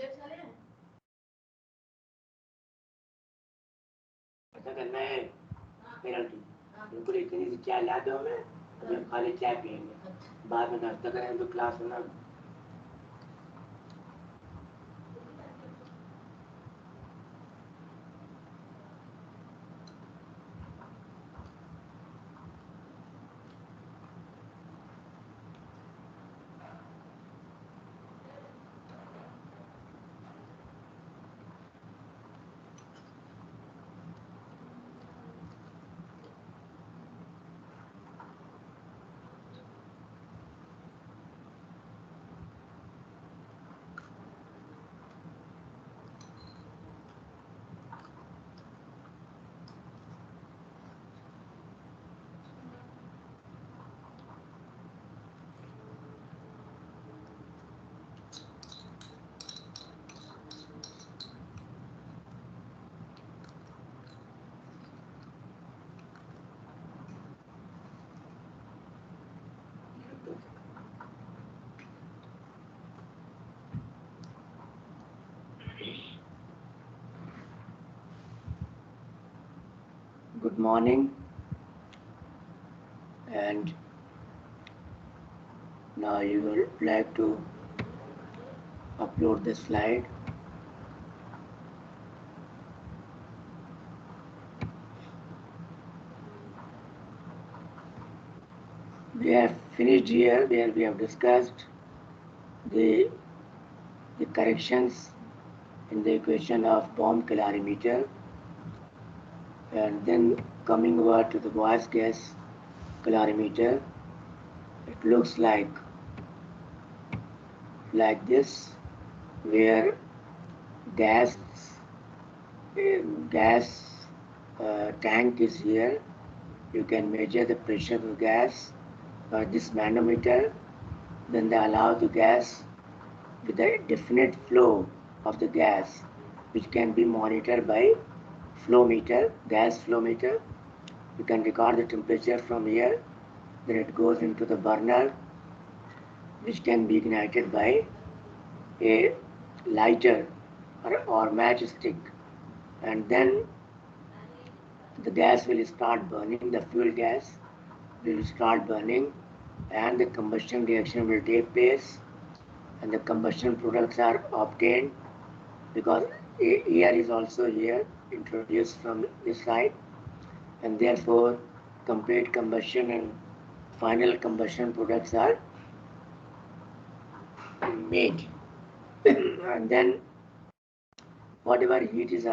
पता करना है पेनल्टी। बिल्कुल इतनी सी चाय ला दो हमें, अभी हम खाली चाय पियेंगे, बाद में नाश्ता करेंगे तो क्लास होना। Good morning, and now you will like to upload the slide. We have finished here where we have discussed the corrections in the equation of bomb calorimeter, and then coming over to the Boas gas calorimeter, it looks like this, where gas tank is here. You can measure the pressure of gas by this manometer. Then they allow the gas with a definite flow of the gas, which can be monitored by flow meter, gas flow meter. You can record the temperature from here. Then it goes into the burner, which can be ignited by a lighter or matchstick, and then the gas will start burning, the fuel gas will start burning, and the combustion reaction will take place, and the combustion products are obtained, because air is also here introduced from this side, and therefore complete combustion and final combustion products are made. And then whatever heat is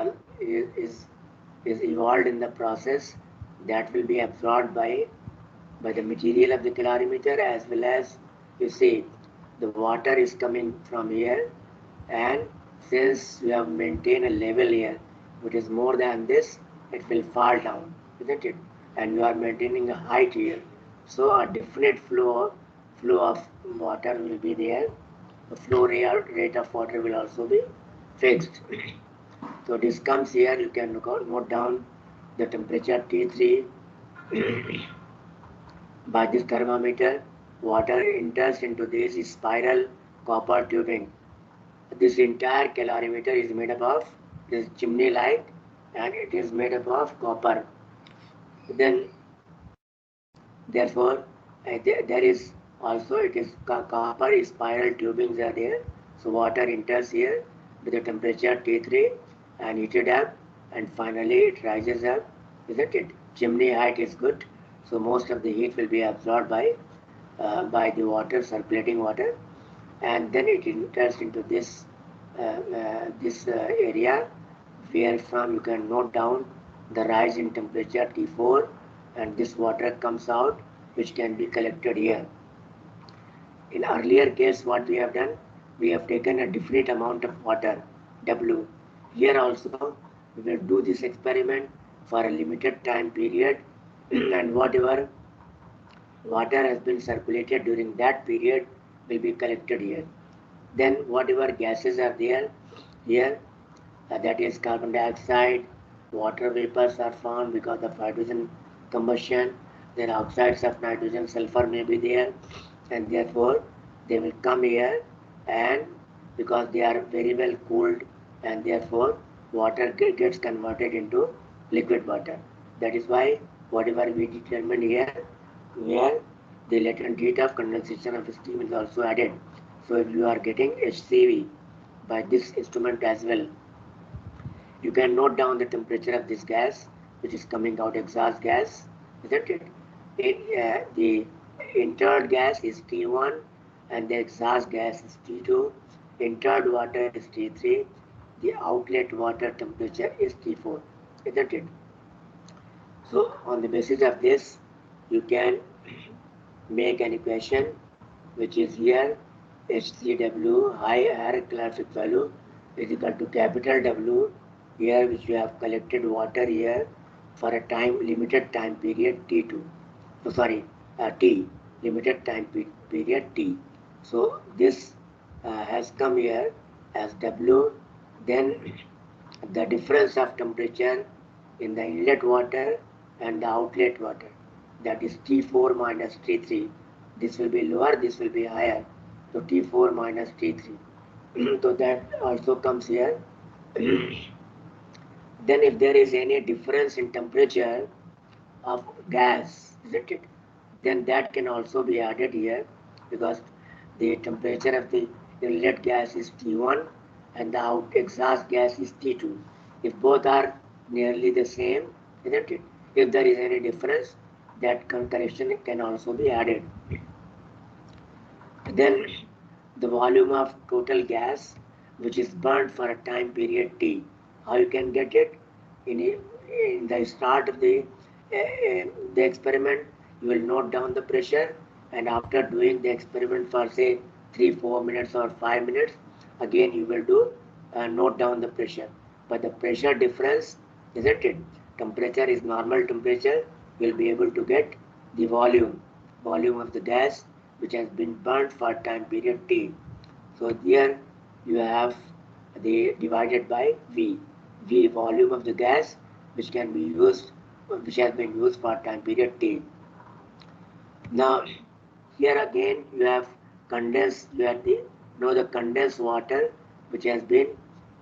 evolved in the process, that will be absorbed by the material of the calorimeter, as well as, you see, the water is coming from here, and since we have maintained a level here which is more than this, it will fall down, isn't it? And you are maintaining a height here, so a definite flow of water will be there. The flow rate of water will also be fixed. So this comes here, you can note down the temperature T3. By this thermometer, water enters into this spiral copper tubing. This entire calorimeter is made up of this chimney light, and it is made up of copper. Then, therefore, there is also, it is copper spiral tubings are there. So water enters here with the temperature T3 and heated up, and finally it rises up, isn't it? Chimney height is good, so most of the heat will be absorbed by the water, circulating water, and then it enters into this area, where from you can note down the rise in temperature T4, and this water comes out, which can be collected here. In earlier case, what we have done, we have taken a definite amount of water, W. Here also, we will do this experiment for a limited time period, and whatever water has been circulated during that period will be collected here. Then whatever gases are there here, that is carbon dioxide, water vapors are found because of hydrogen combustion. Then oxides of nitrogen, sulfur may be there, and therefore they will come here, and because they are very well cooled, and therefore water gets converted into liquid water. That is why whatever we determine here, where the latent heat of condensation of steam is also added. So if you are getting HCV by this instrument as well, you can note down the temperature of this gas, which is coming out exhaust gas, isn't it? The entered gas is T1 and the exhaust gas is T2. Entered water is T3. The outlet water temperature is T4, isn't it? So on the basis of this, you can make an equation which is here HCW, higher calorific value, is equal to capital W here, which we have collected water here for a limited time period T2. So sorry, T, limited time period T. So this has come here as W. Then the difference of temperature in the inlet water and the outlet water, that is T4 minus T3. This will be lower, this will be higher. So T4 minus T3. So that also comes here. Then if there is any difference in temperature of gas, isn't it? Then that can also be added here, because the temperature of the inlet gas is T1 and the out exhaust gas is T2. If both are nearly the same, isn't it? If there is any difference, that correction can also be added. Then the volume of total gas which is burnt for a time period T. How you can get it? In the start of the experiment, you will note down the pressure, and after doing the experiment for say 3-4 minutes or 5 minutes, again you will do note down the pressure. But the pressure difference, isn't it? Temperature is normal temperature. You will be able to get the volume of the gas which has been burnt for time period T. So here you have the divided by V. V, volume of the gas which can be used, which has been used for time period T. Now here again you have condensed, you have the condensed water which has been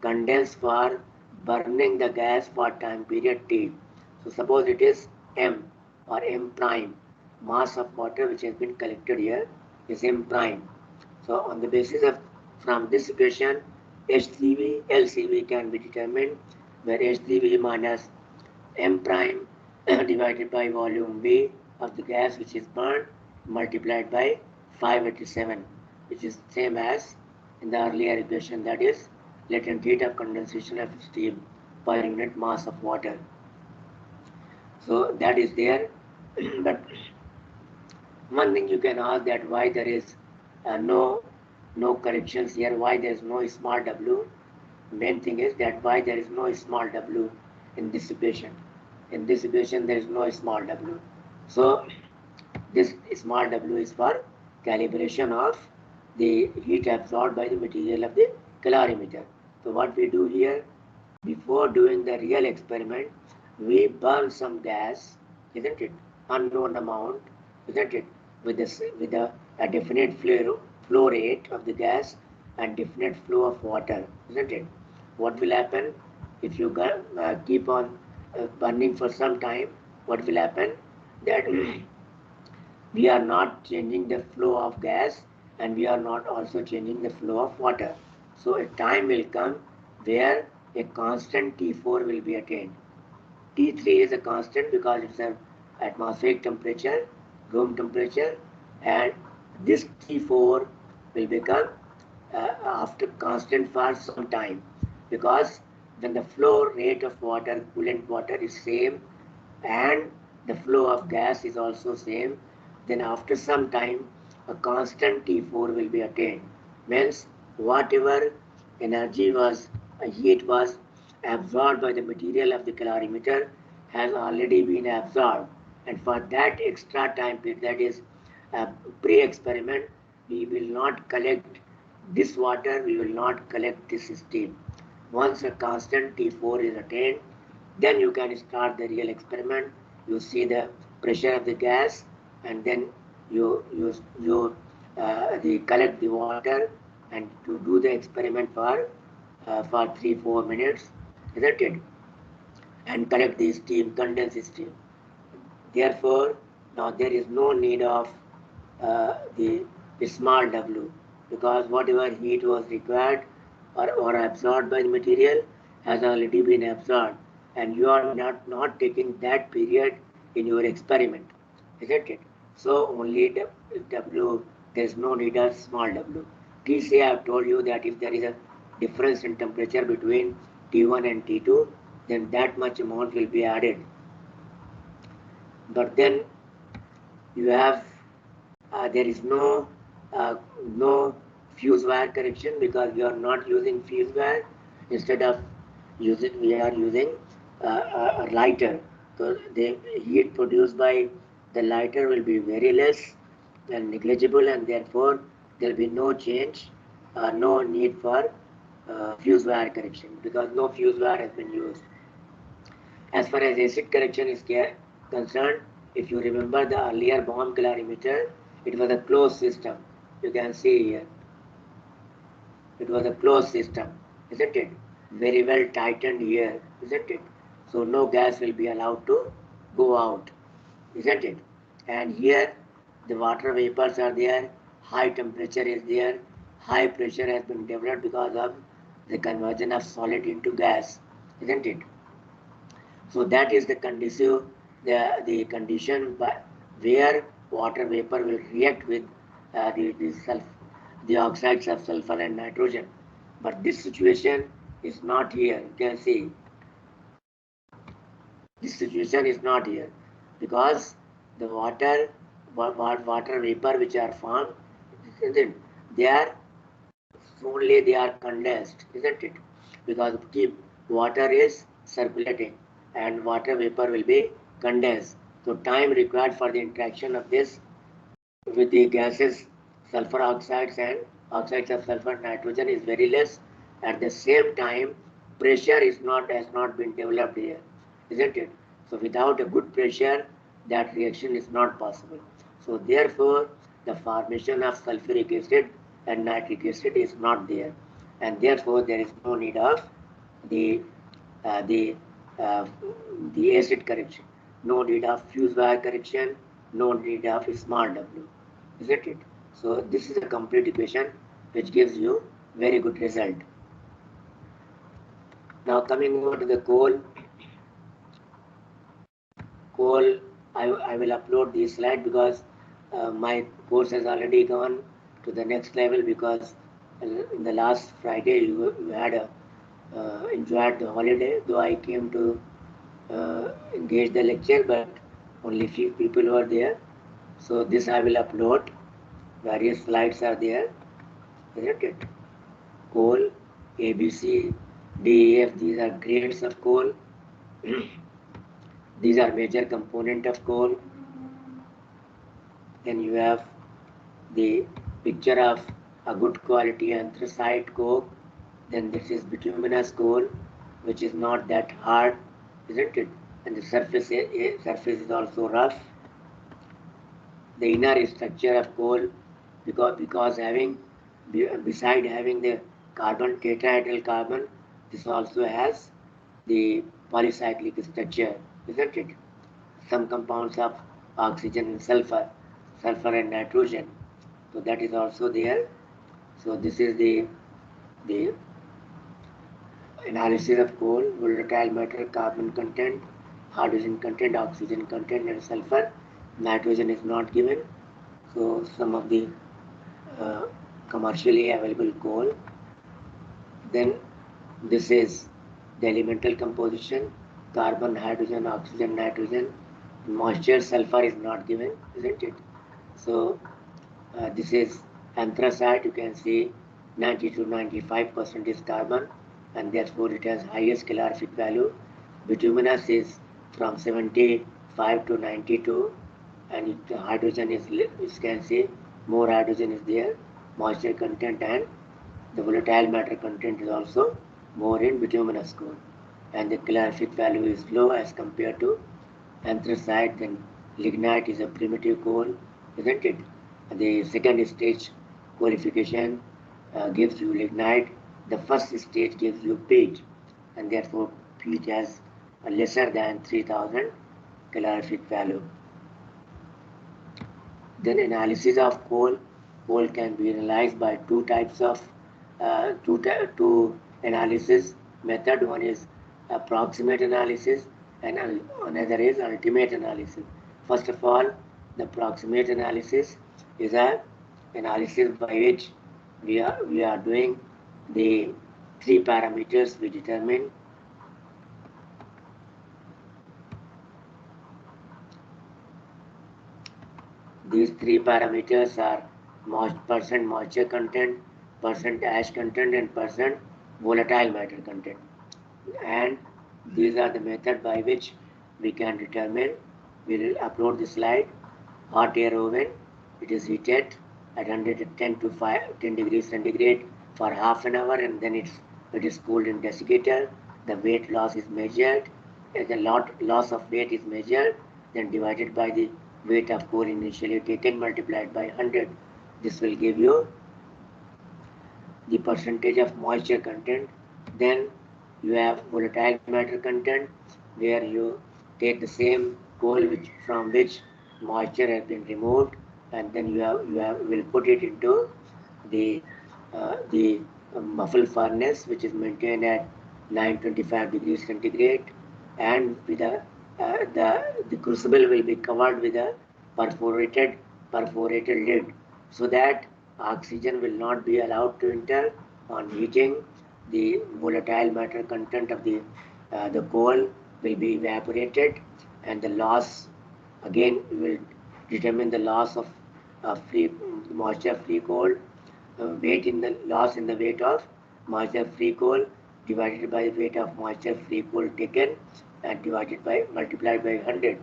condensed for burning the gas for time period T. So suppose it is M or M prime, mass of water which has been collected here is M prime. So on the basis of, from this equation, HCV, LCV can be determined, where HCV minus M prime divided by volume V of the gas which is burned multiplied by 587, which is same as in the earlier equation, that is latent heat of condensation of steam per unit mass of water. So that is there. But one thing you can ask, that why there is no corrections here, why there is no small w. Main thing is that why there is no small w in this equation. In this equation there is no small w. So this small w is for calibration of the heat absorbed by the material of the calorimeter. So what we do here, before doing the real experiment, we burn some gas, isn't it? Unknown amount, isn't it? With a definite flow rate of the gas and definite flow of water, isn't it? What will happen if you keep on burning for some time? What will happen? That we are not changing the flow of gas, and we are not also changing the flow of water. So a time will come where a constant T4 will be attained. T3 is a constant because it's an atmospheric temperature, room temperature, and this T4 will become after constant for some time, because when the flow rate of water, coolant water is same, and the flow of gas is also same, then after some time a constant T4 will be attained. Means whatever energy was, heat was absorbed by the material of the calorimeter has already been absorbed, and for that extra time period, that is pre-experiment, we will not collect this water, we will not collect this steam. Once a constant T4 is attained, then you can start the real experiment. You see the pressure of the gas, and then you collect the water and to do the experiment for 3-4 minutes, isn't it? And collect the steam, condensed steam. Therefore, now there is no need of the small W, because whatever heat was required or absorbed by the material has already been absorbed, and you are not taking that period in your experiment, isn't it? So only W, there is no need of small W. TC, I have told you that if there is a difference in temperature between T1 and T2, then that much amount will be added. But then you have there is no fuse wire correction, because we are not using fuse wire. Instead of using, we are using a lighter. So the heat produced by the lighter will be very less and negligible, and therefore there will be no change, no need for fuse wire correction, because no fuse wire has been used. As far as acid correction is concerned, if you remember the earlier bomb calorimeter, it was a closed system. You can see here. It was a closed system, isn't it? Very well tightened here, isn't it? So no gas will be allowed to go out, isn't it? And here the water vapors are there, high temperature is there, high pressure has been developed because of the conversion of solid into gas, isn't it? So that is the conducive, the condition where water vapor will react with the oxides of sulfur and nitrogen. But this situation is not here. You can see this situation is not here, because the water vapor which are formed, they are condensed, isn't it? Because water is circulating and water vapor will be condensed. So time required for the interaction of this with the gases, sulfur oxides and oxides of sulfur and nitrogen is very less. At the same time, pressure has not been developed here, isn't it? So without a good pressure, that reaction is not possible. So therefore, the formation of sulfuric acid and nitric acid is not there, and therefore there is no need of the uh, the uh, the acid correction, no need of fuse wire correction, no need of small W, isn't it? So this is a complete equation which gives you very good result. Now coming over to the coal, I will upload this slide because my course has already gone to the next level, because in the last Friday you had enjoyed the holiday, though I came to engage the lecture, but only few people were there. So this I will upload. Various slides are there, isn't it? Coal, A, B, C, D, E, F, these are grades of coal. These are major component of coal. Then you have the picture of a good quality anthracite coke. Then this is bituminous coal, which is not that hard, isn't it? And the surface is also rough. The inner structure of coal, because beside having the carbon, tetrahedral carbon, this also has the polycyclic structure, isn't it? Some compounds of oxygen and sulfur and nitrogen. So that is also there. So this is the analysis of coal: volatile matter, carbon content, hydrogen content, oxygen content, and sulfur. Nitrogen is not given. So some of the uh, commercially available coal. Then this is the elemental composition: carbon, hydrogen, oxygen, nitrogen. Moisture, sulfur is not given, isn't it? So this is anthracite. You can see 90 to 95% is carbon, and therefore it has highest calorific value. Bituminous is from 75 to 92, and hydrogen is, you can see more hydrogen is there. Moisture content and the volatile matter content is also more in bituminous coal, and the calorific value is low as compared to anthracite. Then lignite is a primitive coal, isn't it? The second stage qualification gives you lignite. The first stage gives you peat, and therefore peat has a lesser than 3000 calorific value. Then analysis of coal. Coal can be analyzed by two types of two analysis method. One is approximate analysis and another is ultimate analysis. First of all, the approximate analysis is a analysis by which we are doing the three parameters we determine. These three parameters are percent moisture content, percent ash content, and percent volatile matter content. And these are the method by which we can determine. We will upload the slide. Hot air oven, it is heated at 110 to 10 degrees centigrade for half an hour, and then it is cooled in desiccator. The weight loss is measured, the loss of weight is measured, then divided by the weight of coal initially taken multiplied by 100. This will give you the percentage of moisture content. Then you have volatile matter content, where you take the same coal from which moisture has been removed, and then you will put it into the muffle furnace, which is maintained at 925 degrees centigrade, and with the crucible will be covered with a perforated lid, so that oxygen will not be allowed to enter. On heating, the volatile matter content of the coal will be evaporated, and the loss, again will determine the loss of free moisture free coal, weight in the loss in the weight of moisture free coal divided by the weight of moisture free coal taken and divided by multiplied by 100.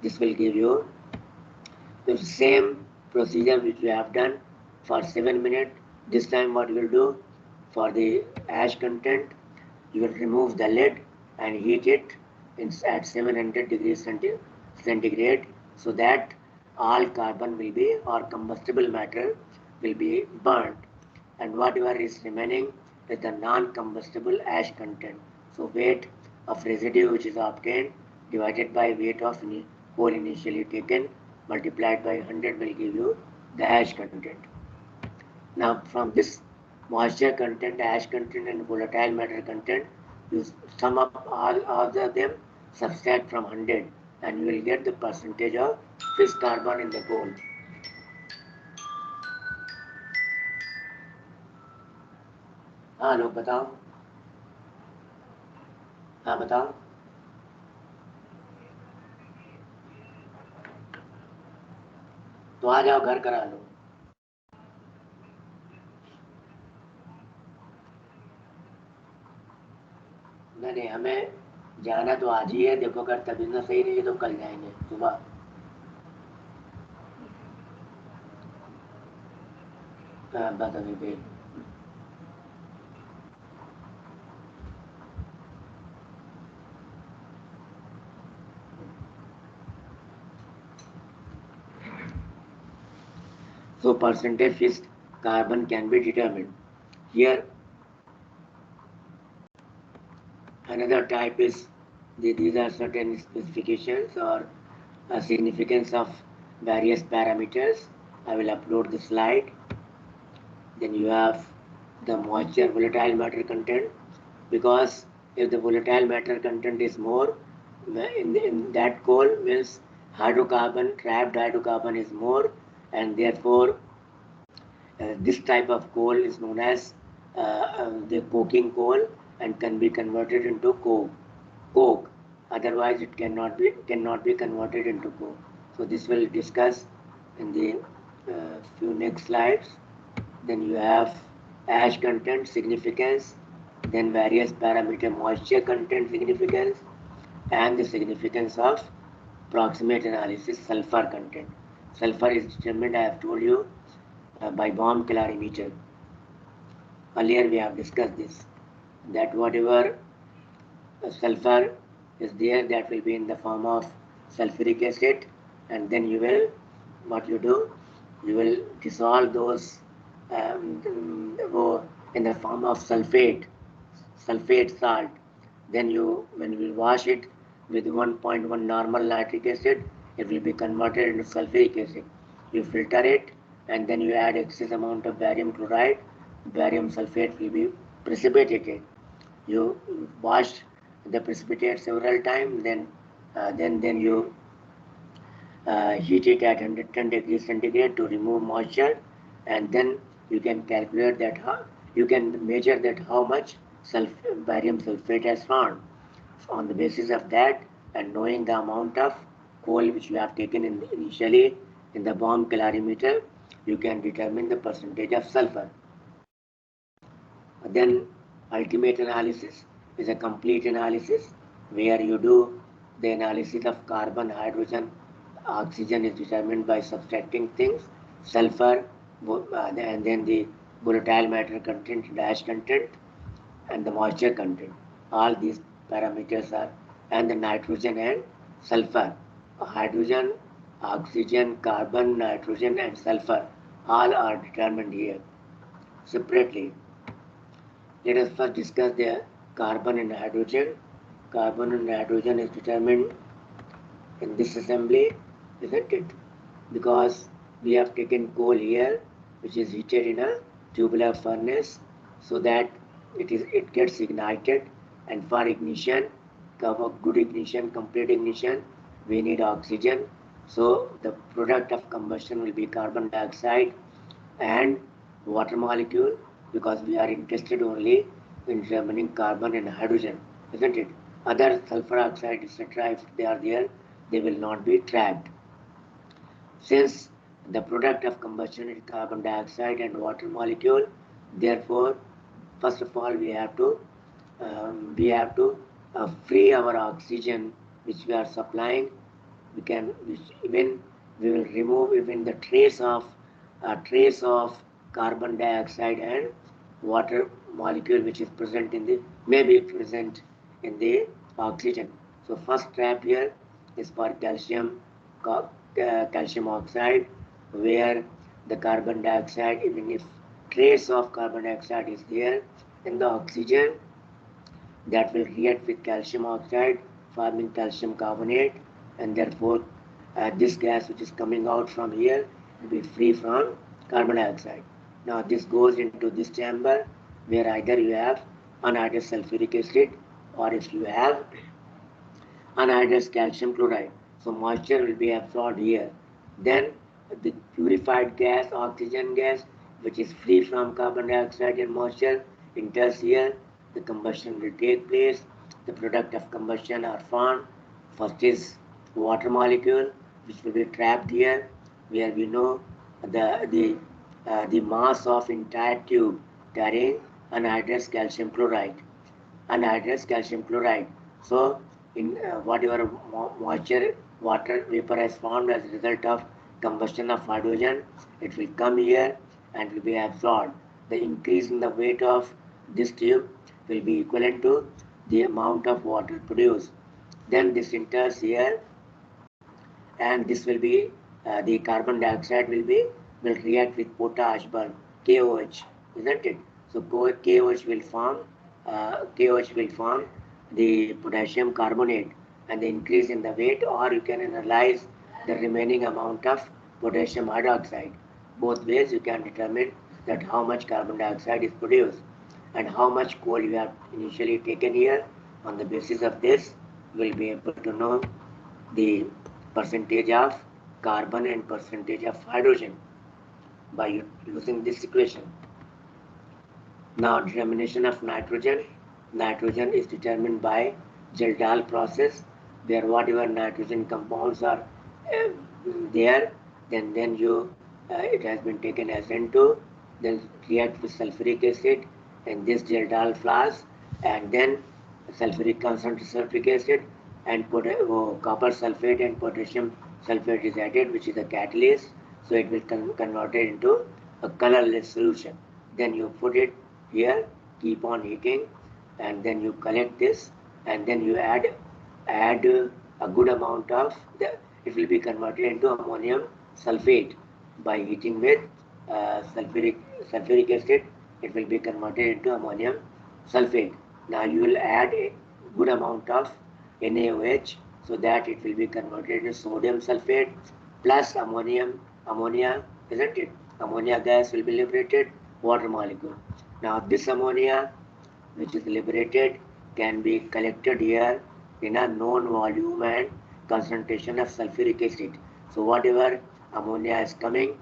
This will give you the same procedure which we have done for 7 minutes. This time what you will do, for the ash content, you will remove the lid and heat it at 700 degrees centigrade, so that all carbon will be, or combustible matter will be burnt, and whatever is remaining is the non-combustible ash content. So weight of residue which is obtained divided by weight of coal initially taken multiplied by 100 will give you the ash content. Now from this moisture content, ash content and volatile matter content, you sum up all of them, subtract from 100, and you will get the percentage of fixed carbon in the coal. हाँ लोग बताओ, हाँ बताओ। तो आ जाओ, घर करा लो। नहीं, हमें जाना तो आज ही है। देखो अगर तबीयत ना सही रही तो कल जाएंगे सुबह। बस अभी भेज। So percentage fixed carbon can be determined. Here another type is, these are certain specifications or significance of various parameters. I will upload the slide. Then you have the moisture volatile matter content, because if the volatile matter content is more in that coal, means hydrocarbon, trapped hydrocarbon is more, and therefore this type of coal is known as the coking coal and can be converted into coke. Otherwise it cannot be converted into coke. So this will discuss in the few next slides. Then you have ash content significance, then various parameter moisture content significance, and the significance of proximate analysis sulfur content. Sulfur is determined, I have told you, by bomb calorimeter. Earlier we have discussed this, that whatever sulfur is there, that will be in the form of sulfuric acid, and then you will, what you do, you will dissolve those in the form of sulfate salt. Then when you wash it with 1.1 normal nitric acid, it will be converted into sulfuric acid. You filter it and then you add excess amount of barium chloride. Barium sulfate will be precipitated. You wash the precipitate several times, then you heat it at 110 degrees centigrade to remove moisture, and then you can calculate that you can measure that how much barium sulfate has found. On the basis of that, and knowing the amount of coal which you have taken initially in the bomb calorimeter, you can determine the percentage of sulfur. Then ultimate analysis is a complete analysis where you do the analysis of carbon, hydrogen, oxygen is determined by subtracting things, sulfur, and then the volatile matter content, dash content, and the moisture content. All these parameters are, and the nitrogen and sulfur, hydrogen, oxygen, carbon, nitrogen, and sulfur, all are determined here separately. Let us first discuss the carbon and hydrogen. Carbon and hydrogen is determined in this assembly, isn't it? Because we have taken coal here, which is heated in a tubular furnace, so that it gets ignited, and for ignition, good ignition, complete ignition, we need oxygen. So the product of combustion will be carbon dioxide and water molecule, because we are interested only in determining carbon and hydrogen, isn't it? Other sulfur oxide, etc., if they are there, they will not be tracked. Since the product of combustion is carbon dioxide and water molecule, therefore, first of all, we have to free our oxygen which we are supplying. We will remove even the trace of carbon dioxide and water molecule which is present may be present in the oxygen. So first trap here is for calcium oxide, where the carbon dioxide, even if trace of carbon dioxide is there in the oxygen, that will react with calcium oxide, forming calcium carbonate, and therefore this gas which is coming out from here will be free from carbon dioxide. Now this goes into this chamber, where either you have anhydrous sulfuric acid, or if you have anhydrous calcium chloride. So moisture will be absorbed here. Then the purified gas, oxygen gas, which is free from carbon dioxide and moisture, enters here. The combustion will take place. The product of combustion are formed. First is water molecule, which will be trapped here, where we know the mass of entire tube carrying anhydrous calcium chloride. Anhydrous calcium chloride. So in whatever water vapor has formed as a result of combustion of hydrogen, it will come here and will be absorbed. The increase in the weight of this tube will be equivalent to the amount of water produced. Then this enters here, and this will be the carbon dioxide will react with potash burn, KOH, isn't it? So KOH will form the potassium carbonate, and the increase in the weight, or you can analyze the remaining amount of potassium hydroxide. Both ways you can determine that how much carbon dioxide is produced and how much coal you have initially taken here. On the basis of this, you will be able to know the percentage of carbon and percentage of hydrogen by using this equation. Now determination of nitrogen. Nitrogen is determined by Geldahl process, where whatever nitrogen compounds are there, then it has been taken as N2, then react with sulfuric acid in this Geldahl flask, and then concentrated sulfuric acid and copper sulfate and potassium sulfate is added, which is a catalyst, so it will convert it into a colorless solution. Then you put it here, keep on heating, and then you collect this, and then you add a good amount of it will be converted into ammonium sulfate by heating with sulfuric acid, it will be converted into ammonium sulfate. Now you will add a good amount of NaOH so that it will be converted into sodium sulfate plus ammonia, isn't it? Ammonia gas will be liberated, water molecule. Now this ammonia which is liberated can be collected here in a known volume and concentration of sulfuric acid. So whatever ammonia is coming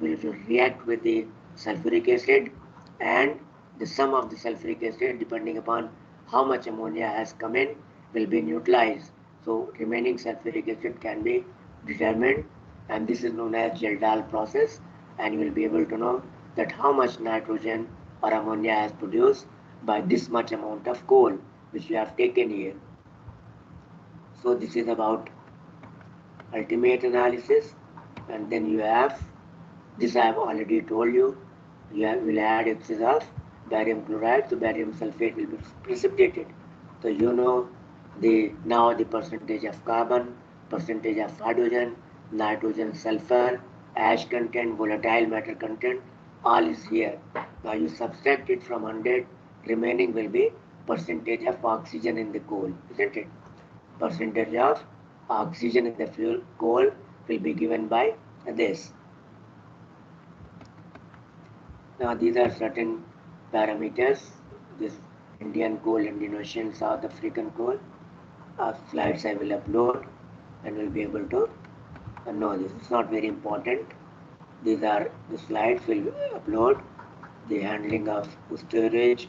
will react with the sulfuric acid, and the sum of the sulfuric acid depending upon how much ammonia has come in will be neutralized. So remaining sulfuric acid can be determined, and this is known as Geldahl process, and you will be able to know that how much nitrogen or ammonia has produced by this much amount of coal which you have taken here. So this is about ultimate analysis, and then you have this I have already told you. You will add excess of barium chloride, so barium sulfate will be precipitated. So you know now the percentage of carbon, percentage of hydrogen, nitrogen, sulfur, ash content, volatile matter content, all is here. Now you subtract it from 100, remaining will be percentage of oxygen in the coal, isn't it? Percentage of oxygen in the fuel coal will be given by this. Now these are certain parameters. This Indian coal, Indonesian, South African coal. Slides I will upload and will be able to know this. It's not very important. These are the slides will upload. The handling of storage,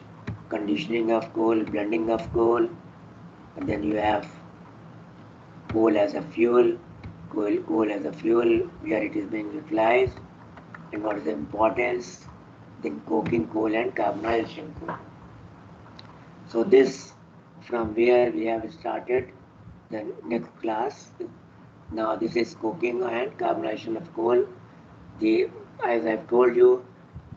conditioning of coal, blending of coal, and then you have coal as a fuel, coal as a fuel, where it is being utilized, and what is the importance, then coking coal and carbonization coal. So this from where we have started the next class. Now this is coking and carbonization of coal. As I've told you,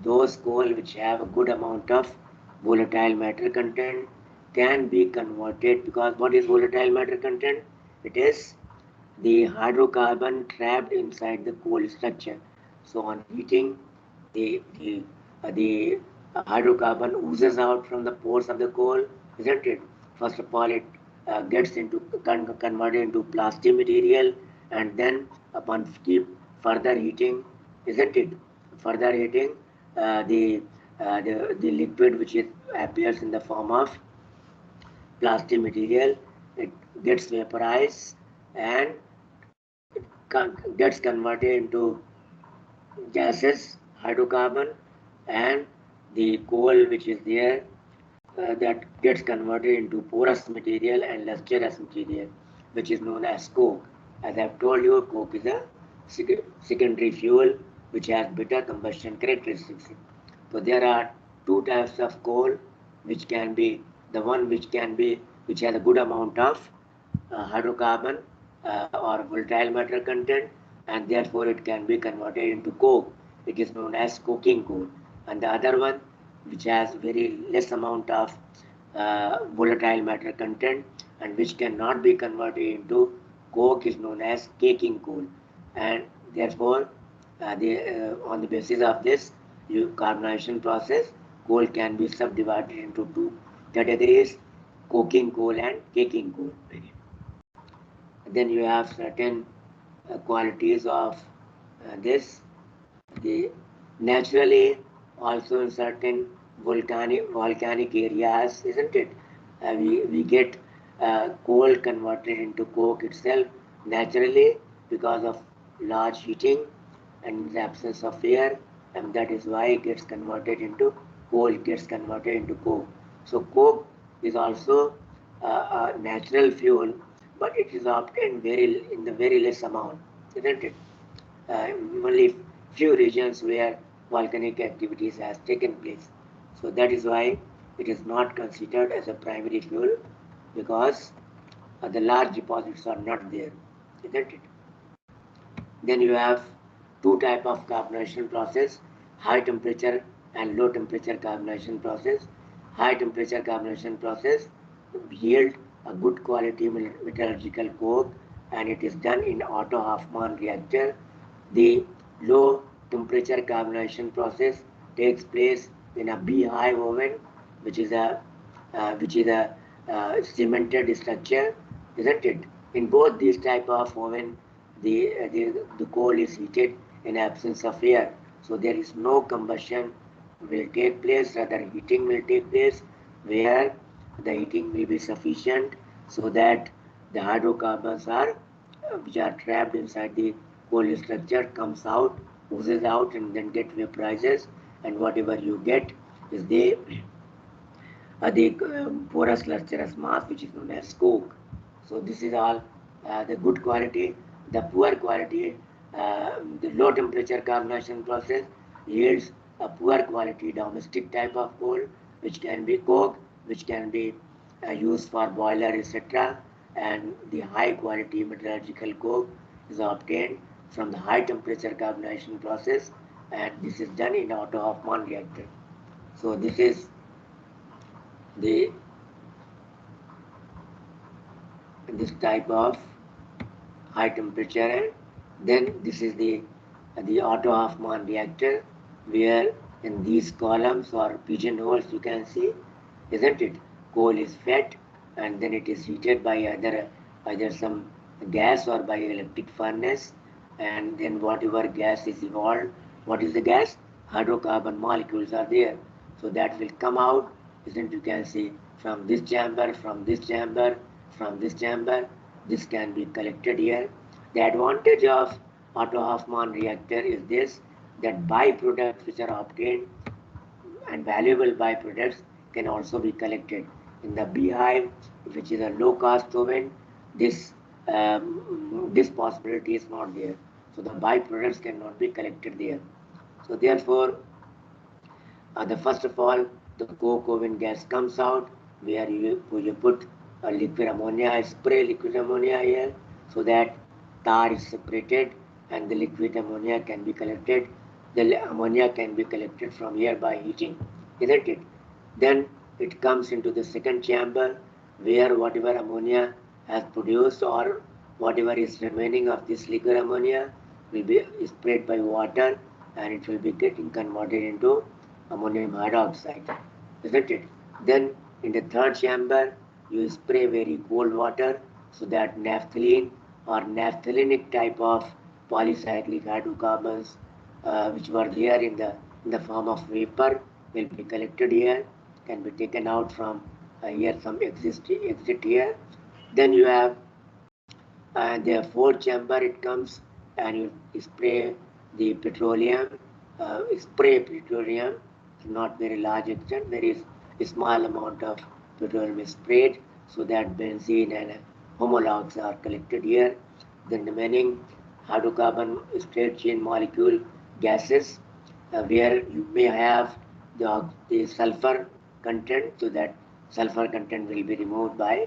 those coal which have a good amount of volatile matter content can be converted, because what is volatile matter content? It is the hydrocarbon trapped inside the coal structure. So on heating, the hydrocarbon oozes out from the pores of the coal, isn't it? First of all, it gets converted into plastic material, and then upon further heating, isn't it? Further heating, the liquid which appears in the form of plastic material, it gets vaporized and gets converted into gases, hydrocarbon, and the coal which is there that gets converted into porous material and lustrous material, which is known as coke. As I have told you, coke is a secondary fuel which has bitter combustion characteristics. So there are two types of coal, which can be the one which has a good amount of hydrocarbon or volatile matter content, and therefore it can be converted into coke. It is known as coking coal. And the other one which has very less amount of volatile matter content and which cannot be converted into coke is known as caking coal. And therefore on the basis of this carbonization process, coal can be subdivided into two categories: coking coal and caking coal. Then you have certain qualities of this. The naturally also in certain volcanic areas, isn't it? We get coal converted into coke itself naturally because of large heating and the absence of air, and that is why it gets converted into coal, gets converted into coke. So coke is also a natural fuel, but it is obtained in the very less amount, isn't it? Only few regions where volcanic activities has taken place. So that is why it is not considered as a primary fuel, because the large deposits are not there, isn't it? Then you have two type of carbonation process: high temperature and low temperature carbonation process. High temperature carbonation process yield a good quality metallurgical coke, and it is done in Otto Hoffmann reactor. The low temperature carbonization process takes place in a beehive oven, which is a cemented structure, isn't it? In both these type of oven, the coal is heated in absence of air, so there is no combustion will take place, rather heating will take place, where the heating will be sufficient so that the hydrocarbons are which are trapped inside the coal structure comes out, oozes out, and then get vaporizes, and whatever you get is the porous lustrous mass, which is known as coke. So this is all the good quality. The poor quality, the low temperature carbonation process yields a poor quality domestic type of coal, which can be coke, which can be used for boiler, etc. And the high quality metallurgical coke is obtained from the high temperature carbonation process, and this is done in Otto Hoffmann reactor. So this is the this type of high temperature, and then this is the Otto Hoffmann reactor, where in these columns or pigeonholes you can see, isn't it? Coal is fed and then it is heated by either some gas or by electric furnace, and then whatever gas is evolved, what is the gas? Hydrocarbon molecules are there, so that will come out, isn't, you can see from this chamber, from this chamber, from this chamber, this can be collected here. The advantage of Otto Hoffmann reactor is this, that byproducts which are obtained and valuable byproducts can also be collected in the beehive, which is a low cost oven. This possibility is not there, so the byproducts cannot be collected there. So therefore, the first of all, the coke oven gas comes out, where you put a liquid ammonia, spray liquid ammonia here, so that tar is separated and the liquid ammonia can be collected. The ammonia can be collected from here by heating, isn't it? Then it comes into the second chamber, where whatever ammonia has produced or whatever is remaining of this liquid ammonia will be sprayed by water, and it will be getting converted into ammonium hydroxide, isn't it? Then in the third chamber, you spray very cold water so that naphthalene or naphthalenic type of polycyclic hydrocarbons, which were there in the form of vapor, will be collected here, can be taken out from here, some exit here. Then you have the fourth chamber, it comes and you spray the petroleum, not very large extent, very small amount of petroleum is sprayed so that benzene and homologs are collected here. The remaining hydrocarbon straight chain molecule gases, where you may have the sulfur content, so that sulfur content will be removed by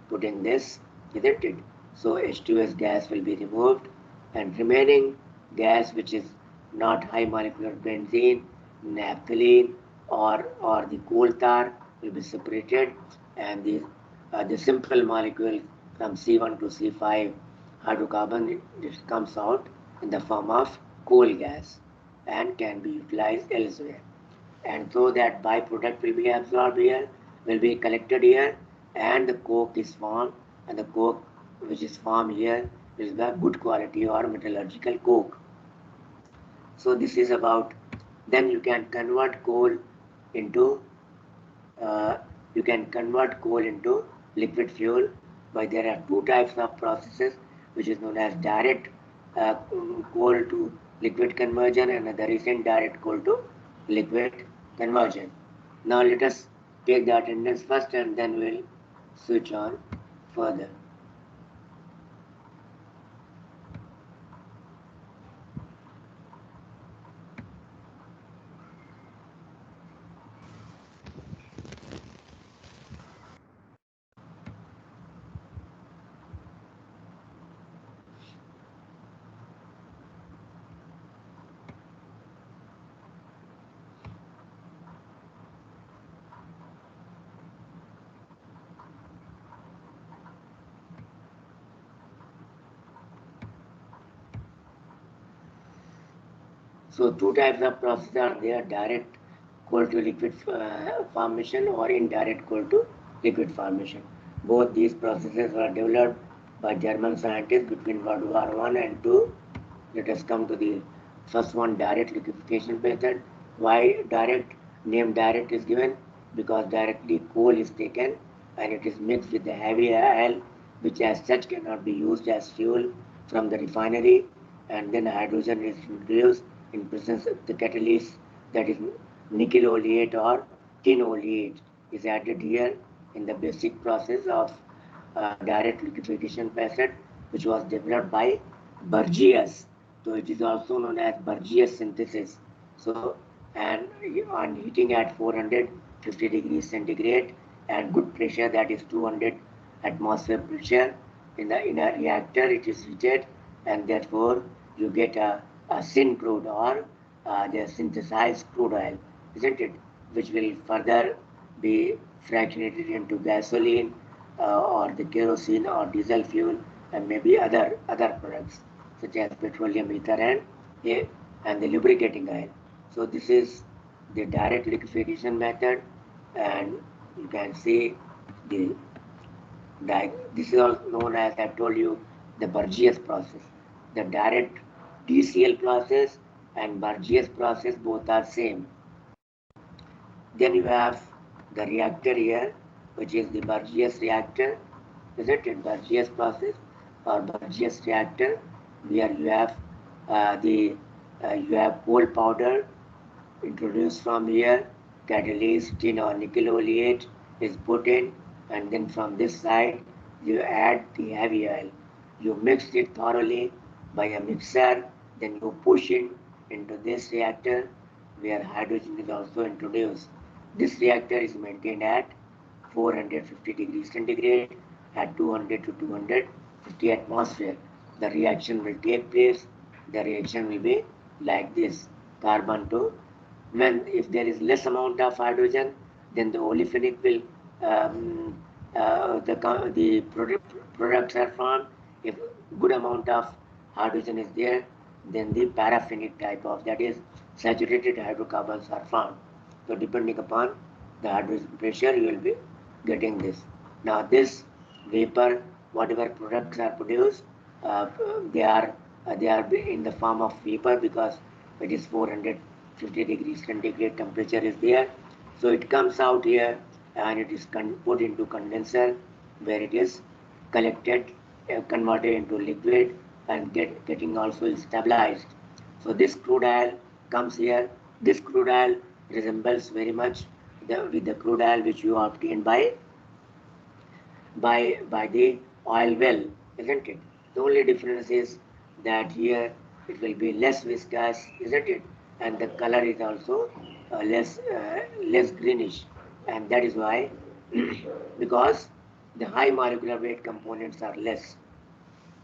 putting this, isn't it? So H2S gas will be removed, and remaining gas, which is not high molecular benzene, naphthalene, or the coal tar, will be separated, and the simple molecule from C1 to C5 hydrocarbon, it comes out in the form of coal gas and can be utilized elsewhere. And so that byproduct will be absorbed here, will be collected here, and the coke is formed, and the coke which is formed here is the good quality or metallurgical coke. So this is about, then you can convert coal into uh, liquid fuel by, there are two types of processes, which is known as direct coal to liquid conversion, and another is indirect coal to liquid conversion. Now let us take the attendance first, and then we'll switch on further. So two types of processes are there: direct coal to liquid formation or indirect coal to liquid formation. Both these processes were developed by German scientists between World War I and II. Let us come to the first one, direct liquefaction method. Why direct? Name direct is given because directly coal is taken and it is mixed with the heavy oil, which as such cannot be used as fuel from the refinery, and then hydrogen is introduced in presence of the catalyst, that is nickel oleate or tin oleate is added here in the basic process of direct liquefaction method, which was developed by Burgess. So it is also known as Burgess synthesis. So, and on heating at 450 degrees centigrade and good pressure, that is 200 atmosphere pressure in a reactor, it is heated, and therefore you get a syn crude or the synthesized crude oil, isn't it? Which will further be fractionated into gasoline or the kerosene or diesel fuel and maybe other products such as petroleum ether and the lubricating oil. So this is the direct liquefaction method, and you can see the this is also known as, I told you, the Burgess process. The direct DCl process and Burgess process both are same. Then you have the reactor here, which is the Burgess reactor, isn't it? Burgess process or Burgess reactor, where you have the you have coal powder introduced from here, catalyst, tin or nickel oleate is put in, and then from this side you add the heavy oil. You mix it thoroughly by a mixer, then you push it into this reactor where hydrogen is also introduced. This reactor is maintained at 450 degrees centigrade at 200 to 250 atmosphere. The reaction will take place. The reaction will be like this: carbon to, when if there is less amount of hydrogen, then the olefinic will products are formed. If good amount of hydrogen is there, then the paraffinic type of, that is saturated hydrocarbons are formed. So depending upon the hydrogen pressure, you will be getting this. Now this vapor, whatever products are produced, uh, they are they are in the form of vapor because it is 450 degrees centigrade temperature is there. So it comes out here and it is put into condenser where it is collected, converted into liquid and getting also stabilized. So this crude oil comes here. This crude oil resembles very much with the crude oil which you obtain by the oil well, isn't it? The only difference is that here it will be less viscous, isn't it? And the color is also less greenish, and that is why because the high molecular weight components are less.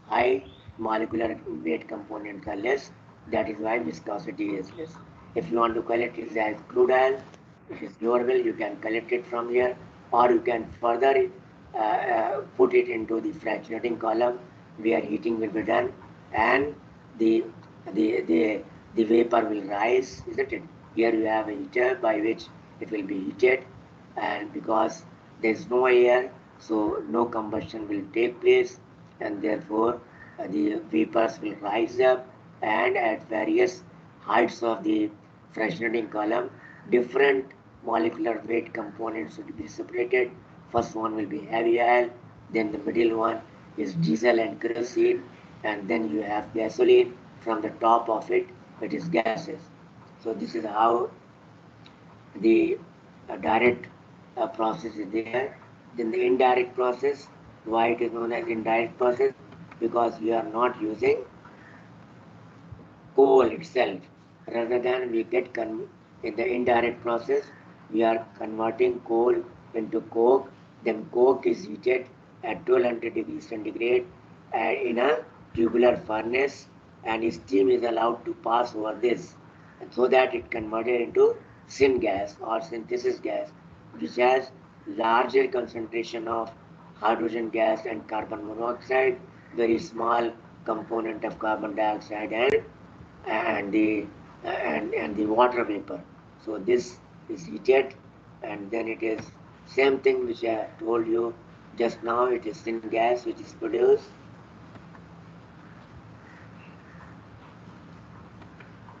High molecular weight components are less. That is why viscosity is less. If you want to collect it as crude oil, it is lower well, you can collect it from here, or you can further put it into the fractionating column where heating will be done, and the the the the vapor will rise, isn't it? Here you have a heater by which it will be heated, and because there is no air, so no combustion will take place, and therefore the vapors will rise up, and at various heights of the fractionating column, different molecular weight components will be separated. First one will be heavy oil, then the middle one is diesel and kerosene, and then you have gasoline. From the top of it, it is gases. So this is how the direct process is there. Then the indirect process, why it is known as indirect process? Because we are not using coal itself. Rather than we get in the indirect process, we are converting coal into coke. Then coke is heated at 1200 degrees centigrade in a tubular furnace, and steam is allowed to pass over this, and so that it converted into syngas or synthesis gas, which has larger concentration of hydrogen gas and carbon monoxide, very small component of carbon dioxide and the and the water vapor. So this is heated, and then it is same thing which I told you just now. It is syngas which is produced,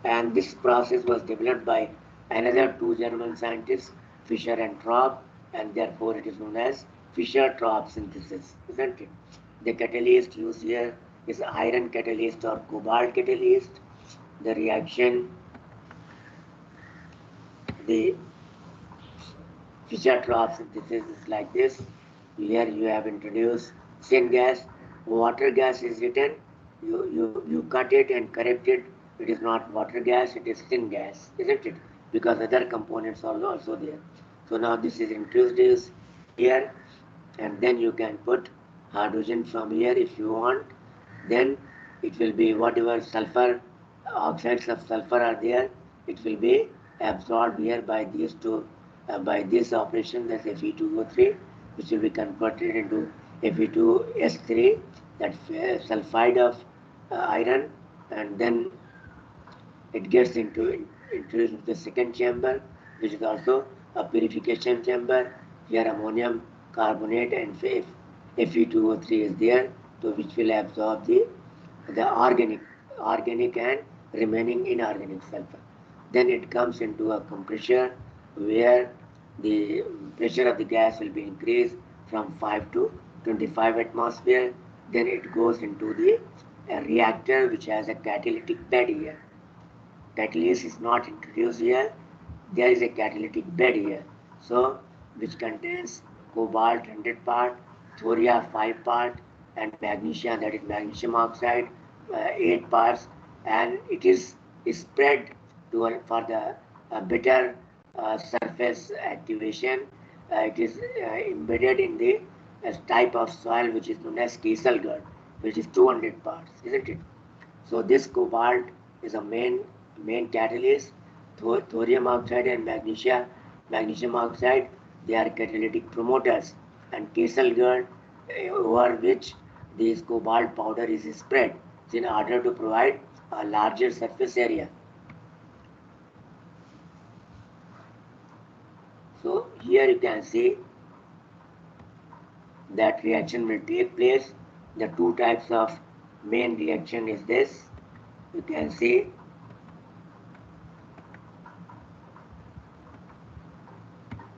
and this process was developed by another two German scientists, Fischer and Tropsch, and therefore it is known as Fischer-Tropsch synthesis, isn't it? The catalyst used here is iron catalyst or cobalt catalyst. The reaction, the Fischer-Tropsch synthesis is like this. Here you have introduced syngas. Water gas is written. You cut it and correct it. It is not water gas, it is syngas, isn't it? Because other components are also there. So now this is introduced here, and then you can put hydrogen from here if you want. Then it will be whatever sulfur, oxides of sulfur are there, it will be absorbed here by these two, by this operation, that's Fe2O3, which will be converted into Fe2S3, that's sulfide of iron, and then it gets introduced into the second chamber, which is also a purification chamber. Here ammonium carbonate and Fe2O3 is there, so which will absorb the organic and remaining inorganic sulfur. Then it comes into a compressor where the pressure of the gas will be increased from 5 to 25 atmosphere. Then it goes into the reactor which has a catalytic bed here. Catalyst is not introduced here. There is a catalytic bed here. So which contains cobalt 100 part, thoria 5 part, and magnesia, that is magnesium oxide, 8 parts, and it is spread for the better surface activation. It is embedded in the type of soil which is known as Kieselguhr, which is 200 parts, isn't it? So this cobalt is a main catalyst. Thorium oxide and magnesium oxide, they are catalytic promoters, and Kieselguhr, over which this cobalt powder is spread in order to provide a larger surface area. So here you can see that reaction will take place. The two types of main reaction is this. You can see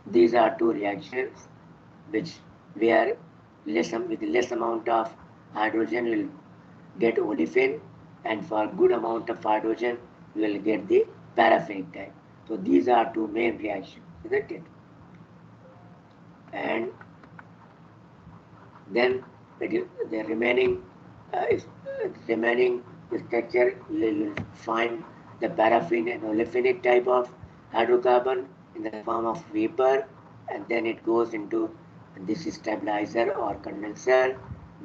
these are two reactions which where with less amount of hydrogen will get olefin, and for good amount of hydrogen you will get the paraffinic type. So these are two main reactions, isn't it? And then the remaining structure, you will find the paraffin and olefinic type of hydrocarbon in the form of vapor, and then it goes into this stabilizer or condenser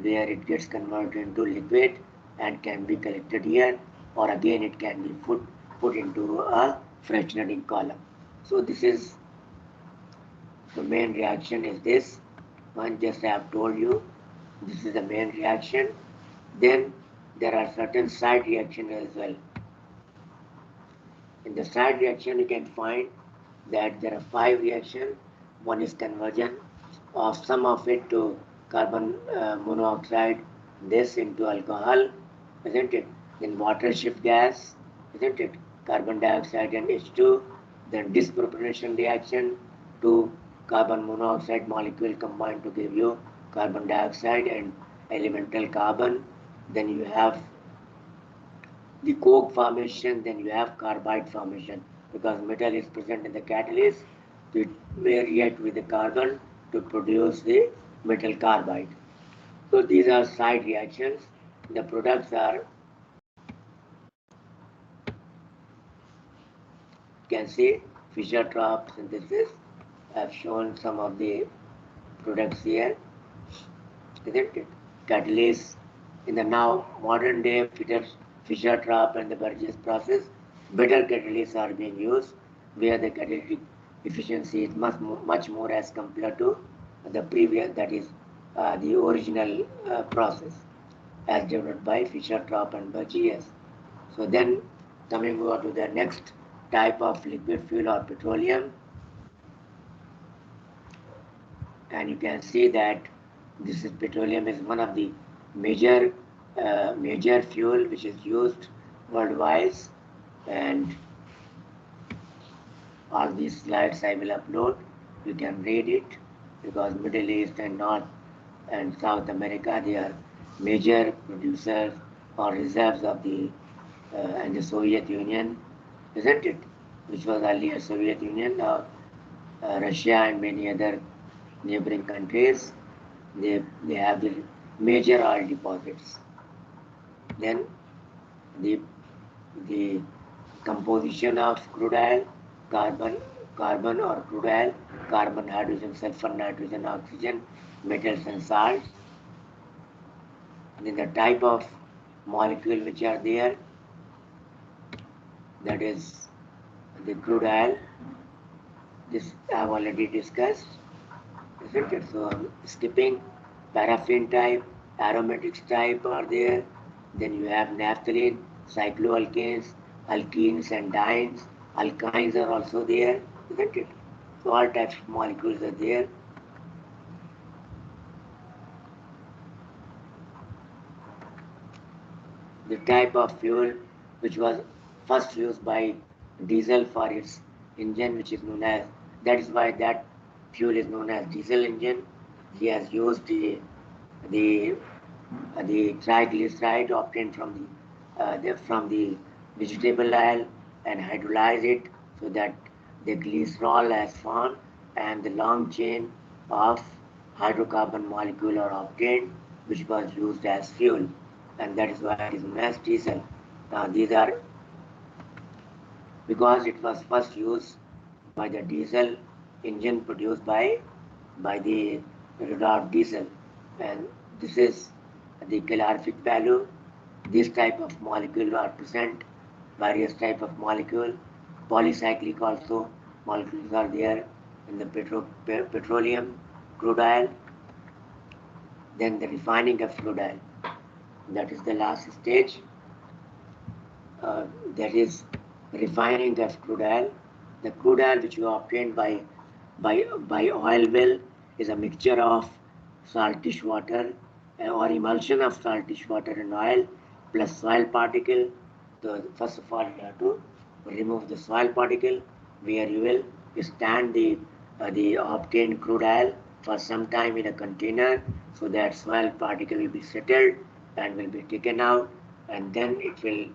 where it gets converted into liquid and can be collected here, or again it can be put into a fractionating column. So this is the main reaction is this one, just I have told you. This is the main reaction. Then there are certain side reactions as well. In the side reaction, you can find that there are 5 reactions. One is conversion of some of it to carbon monoxide, this into alcohol, isn't it? Then water shift gas, isn't it? Carbon dioxide and H2. Then disproportionation reaction to carbon monoxide molecule combined to give you carbon dioxide and elemental carbon. Then you have the coke formation, then you have carbide formation, because metal is present in the catalyst, so it may react with the carbon to produce the metal carbide. So these are side reactions. The products are, you can see Fischer-Tropsch synthesis. I have shown some of the products here, isn't it? Catalysts in the now modern day Fischer-Tropsch and the Burgess process, better catalysts are being used, where the catalytic efficiency is much more as compared to the previous, that is the original process as developed by Fischer-Tropsch and Burgess. So then Coming over to the next type of liquid fuel or petroleum, and you can see that this is petroleum is one of the major major fuel which is used worldwide, and all these slides I will upload. You can read it because Middle East and North and South America, they are major producers or reserves of the and the Soviet Union, isn't it? Which was earlier Soviet Union, Russia and many other neighboring countries. They have the major oil deposits. Then the the composition of crude oil, carbon or crude oil, carbon, hydrogen, sulfur, nitrogen, oxygen, metals and salts. Then the type of molecule which are there, that is the crude oil. This I have already discussed, isn't it? So I'm skipping. Paraffin type, aromatics type are there. Then you have naphthalene, cycloalkanes, alkenes and dienes. Alkynes are also there, isn't it? So all types of molecules are there. The type of fuel which was first used by diesel for its engine, which is known as, that is why that fuel is known as diesel engine. He has used the triglyceride obtained from the vegetable oil and hydrolyze it so that the glycerol has formed and the long chain of hydrocarbon molecule are obtained, which was used as fuel, and that is why it is known as diesel. Now these are because it was first used by the diesel engine produced by the Rudolf Diesel, and this is the calorific value. This type of molecule are present, various type of molecule, polycyclic also molecules are there in the petroleum, crude oil. Then the refining of crude oil, that is the last stage. That is refining of crude oil. The crude oil which you obtain by oil well is a mixture of saltish water or emulsion of saltish water and oil plus soil particle. So first of all, you have to remove the soil particle, where you will stand the obtained crude oil for some time in a container, so that soil particle will be settled and will be taken out, and then it will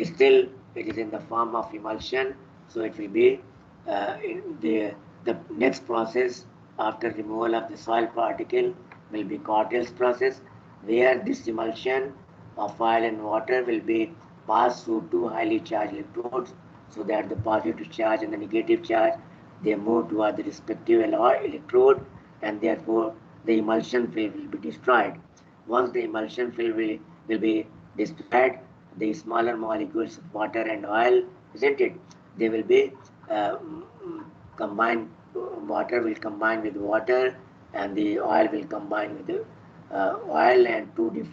still, it is in the form of emulsion, so it will be the next process after removal of the soil particle will be Caudill's process, where this emulsion of oil and water will be passed through two highly charged electrodes, so that the positive charge and the negative charge, they move toward the respective electrode, and therefore the emulsion film will be destroyed. Once the emulsion film will be destroyed, the smaller molecules of water and oil, isn't it? They will be combined. Water will combine with water, and the oil will combine with the oil, and two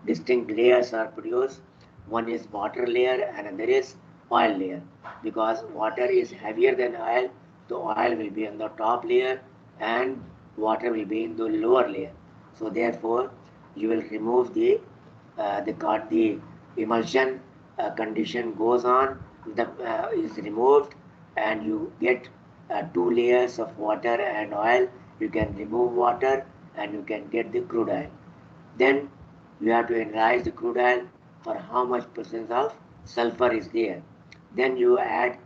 distinct layers are produced. One is water layer and another is oil layer. Because water is heavier than oil, the oil will be on the top layer and water will be in the lower layer. So therefore, you will remove the emulsion condition goes on, is removed, and you get two layers of water and oil. You can remove water and you can get the crude oil. Then you have to analyze the crude oil for how much percent of sulfur is there. Then you add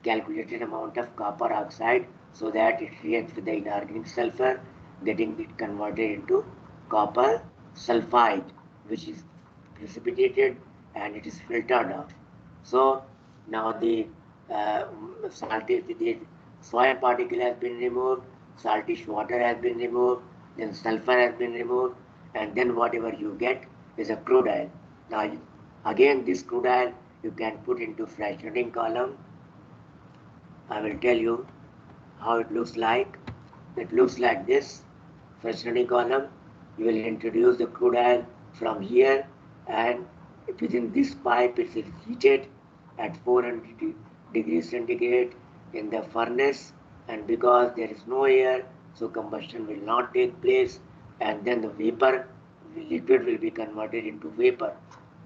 calculated amount of copper oxide so that it reacts with the inorganic sulfur, getting it converted into copper sulfide, which is precipitated and it is filtered out. So now the soil particle has been removed, saltish water has been removed, then sulfur has been removed, and then whatever you get is a crude oil. Now again, this crude oil you can put into fractionating column. I will tell you how it looks like. It looks like this. Fractionating column, you will introduce the crude oil from here, and within this pipe it is heated, at 400 degrees centigrade in the furnace, and because there is no air, so combustion will not take place, and then the vapor, liquid will be converted into vapor.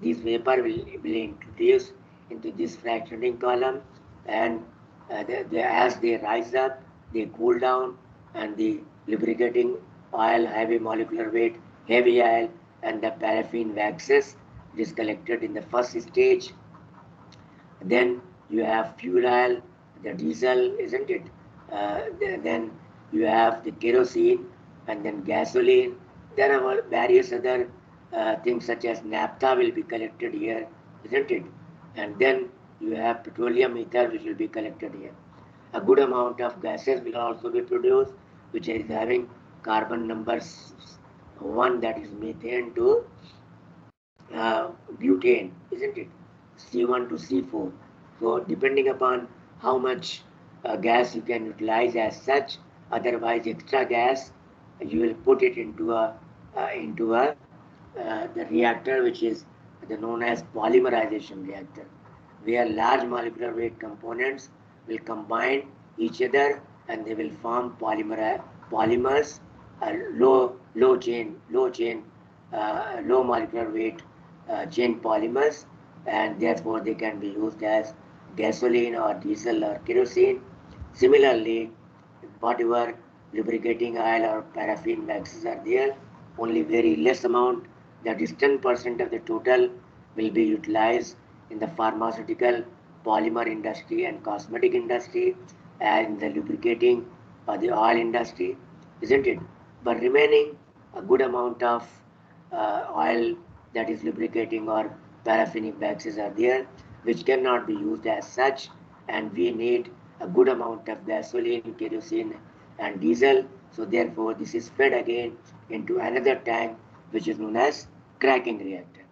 This vapor will introduce into this fractionating column, and as they rise up, they cool down, and the lubricating oil, heavy molecular weight, heavy oil, and the paraffin waxes. It is collected in the first stage. Then you have fuel oil, the diesel, isn't it? Then you have the kerosene, and then gasoline. There are various other things such as naphtha will be collected here, isn't it? And then you have petroleum ether which will be collected here. A good amount of gases will also be produced, which is having carbon numbers 1, that is methane, to butane, isn't it? C1 to C4. So depending upon how much gas you can utilize as such, otherwise extra gas, you will put it into a the reactor, which is known as polymerization reactor, where large molecular weight components will combine each other and they will form polymers, low molecular weight chain polymers, and therefore they can be used as gasoline or diesel or kerosene. Similarly, whatever lubricating oil or paraffin waxes are there, only very less amount, that is 10% of the total, will be utilized in the pharmaceutical, polymer industry and cosmetic industry, and the lubricating or the oil industry, isn't it? But remaining a good amount of oil, that is lubricating or paraffinic waxes are there, which cannot be used as such, and we need a good amount of gasoline, kerosene, and diesel. So therefore, this is fed again into another tank, which is known as cracking reactor.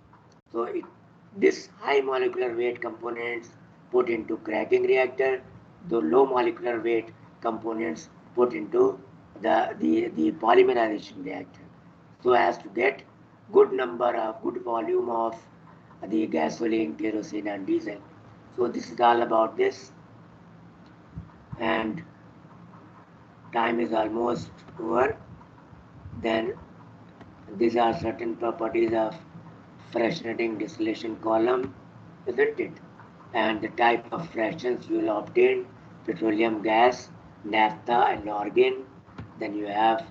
So this high molecular weight components put into cracking reactor, the low molecular weight components put into the polymerization reactor, so as to get good volume of the gasoline, kerosene, and diesel. So this is all about this, and time is almost over. Then these are certain properties of fractionating distillation column, isn't it? And the type of fractions you will obtain: petroleum gas, naphtha, and argon. Then you have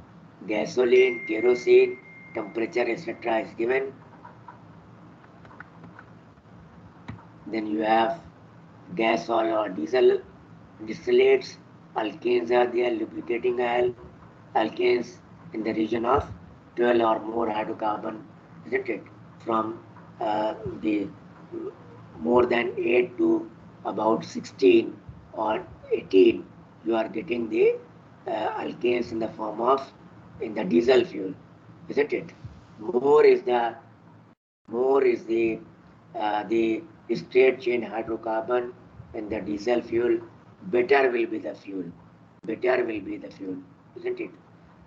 gasoline, kerosene, temperature, etc. is given. Then you have gas oil or diesel distillates, alkanes are there, lubricating oil, alkanes in the region of 12 or more hydrocarbon, isn't it? From the more than 8 to about 16 or 18, you are getting the alkanes in the form of in the diesel fuel, isn't it? More is the straight chain hydrocarbon in the diesel fuel, better will be the fuel. Better will be the fuel, isn't it?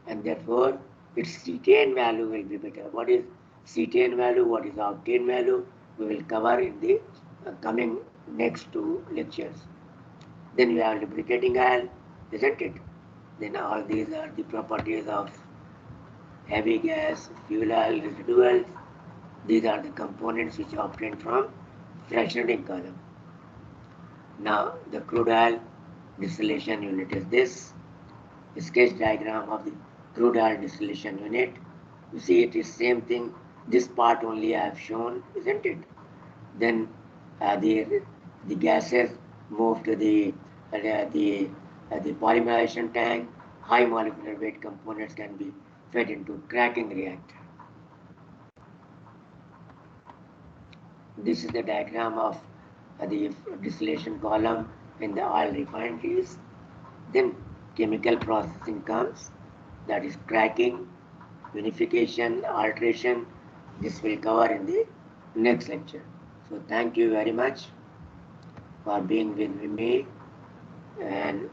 And therefore, its cetane value will be better. What is cetane value? What is octane value? We will cover in the coming next two lectures. Then you have lubricating oil, isn't it? Then all these are the properties of heavy gas, fuel oil, residuals. These are the components which are obtained from fractionating column. Now the crude oil distillation unit is this. Sketch diagram of the crude oil distillation unit. You see it is same thing. This part only I have shown, isn't it? Then the gases move to the polymerization tank. High molecular weight components can be fed into cracking reactor. This is the diagram of the distillation column in the oil refineries. Then chemical processing comes, that is cracking, unification, alteration. This will cover in the next lecture. So thank you very much for being with me, and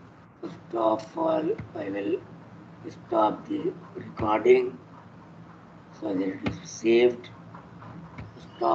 I will stop the recording so that it is saved.